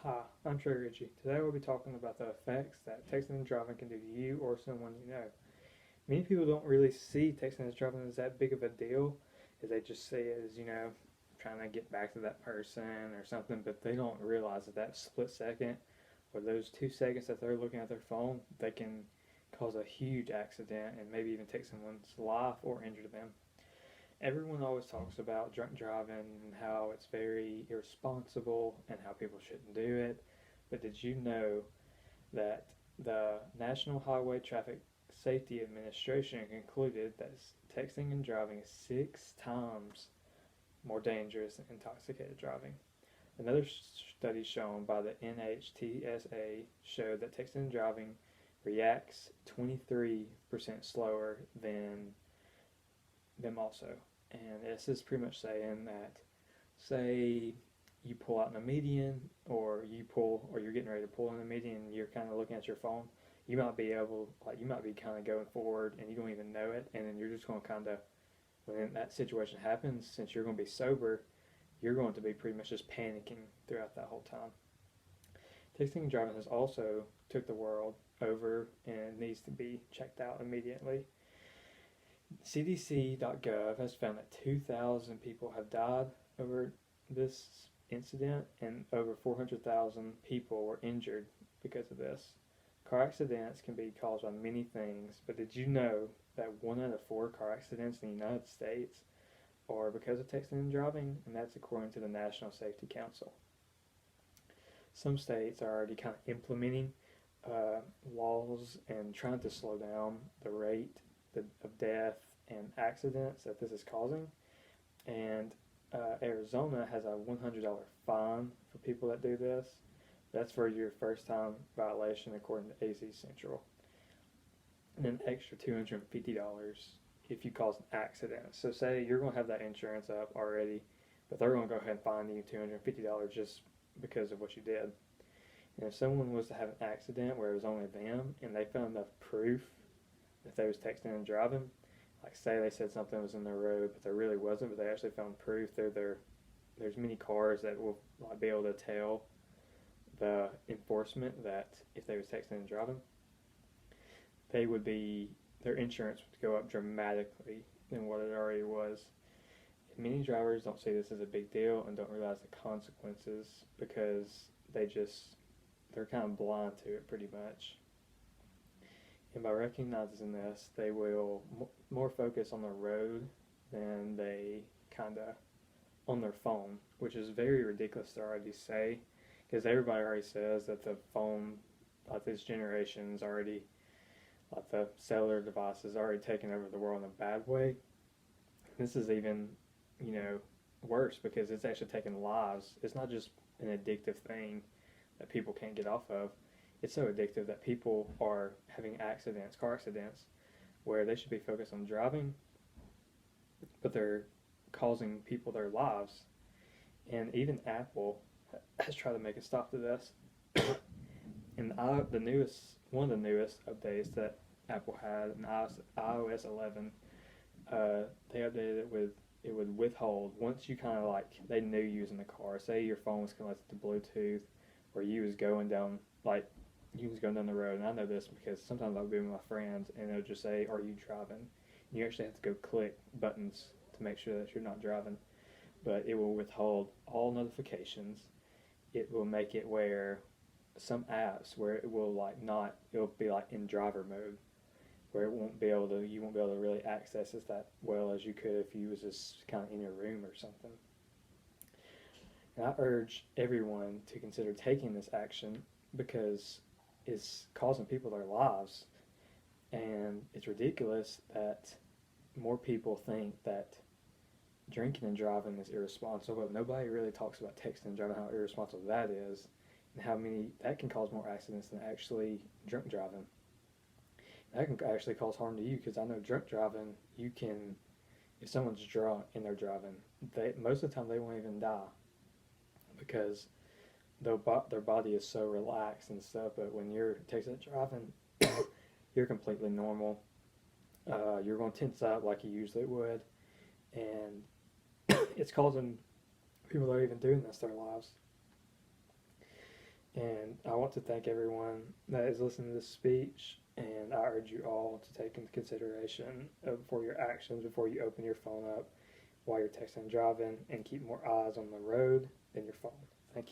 Hi, I'm Trey Ritchie. Today we'll be talking about the effects that texting and driving can do to you or someone you know. Many people don't really see texting and driving as that big of a deal, as they just see it as, trying to get back to that person or something, but they don't realize that that split second or those 2 seconds that they're looking at their phone, they can cause a huge accident and maybe even take someone's life or injure them. Everyone always talks about drunk driving and how it's very irresponsible and how people shouldn't do it. But did you know that the National Highway Traffic Safety Administration concluded that texting and driving is 6 times more dangerous than intoxicated driving? Another study shown by the NHTSA showed that texting and driving reacts 23% slower than them also. And this is pretty much saying that, say, you pull out in a median, or you're getting ready to pull in a median, and you're kind of looking at your phone. You might be kind of going forward, and you don't even know it, and then you're just going to kind of, when that situation happens, since you're going to be sober, you're going to be pretty much just panicking throughout that whole time. Texting and driving has also took the world over and needs to be checked out immediately. CDC.gov has found that 2,000 people have died over this incident, and over 400,000 people were injured because of this. Car accidents can be caused by many things, but did you know that 1 out of 4 car accidents in the United States are because of texting and driving? And that's according to the National Safety Council. Some states are already kind of implementing laws and trying to slow down the rate of death and accidents that this is causing. And Arizona has a $100 fine for people that do this. That's for your first time violation according to AZ Central. And an extra $250 if you cause an accident. So say you're going to have that insurance up already, but they're going to go ahead and fine you $250 just because of what you did. And if someone was to have an accident where it was only them and they found enough proof that they was texting and driving, like say they said something was in their road but there really wasn't, but they actually found proof, there's many cars that will like be able to tell the enforcement that if they was texting and driving, their insurance would go up dramatically than what it already was. And many drivers don't see this as a big deal and don't realize the consequences because they're kind of blind to it pretty much. And by recognizing this, they will more focus on the road than they kind of on their phone, which is very ridiculous to already say, because everybody already says that the phone, like this generation's already, like the cellular devices, already taken over the world in a bad way. This is even, worse because it's actually taking lives. It's not just an addictive thing that people can't get off of. It's so addictive that people are having car accidents, where they should be focused on driving, but they're causing people their lives. And even Apple has tried to make a stop to this. And one of the newest updates that Apple had in iOS 11, they updated it would withhold once you kind of they knew you was in the car. Say your phone was connected to Bluetooth, or you was going down the road, and I know this because sometimes I'll be with my friends and it'll just say, "Are you driving?" And you actually have to go click buttons to make sure that you're not driving. But it will withhold all notifications. It will make it where some apps where it will it'll be like in driver mode, where you won't be able to really access it that well as you could if you was just kind of in your room or something. And I urge everyone to consider taking this action because it's causing people their lives. And it's ridiculous that more people think that drinking and driving is irresponsible, but nobody really talks about texting and driving, how irresponsible that is, and how many that can cause more accidents than actually drunk driving. That can actually cause harm to you because I know drunk driving, if someone's drunk and they're driving, most of the time they won't even die because their body is so relaxed and stuff. But when you're texting and driving, you're completely normal. You're going to tense up like you usually would, and it's causing people that are even doing this their lives. And I want to thank everyone that is listening to this speech, and I urge you all to take into consideration for your actions before you open your phone up while you're texting and driving, and keep more eyes on the road than your phone.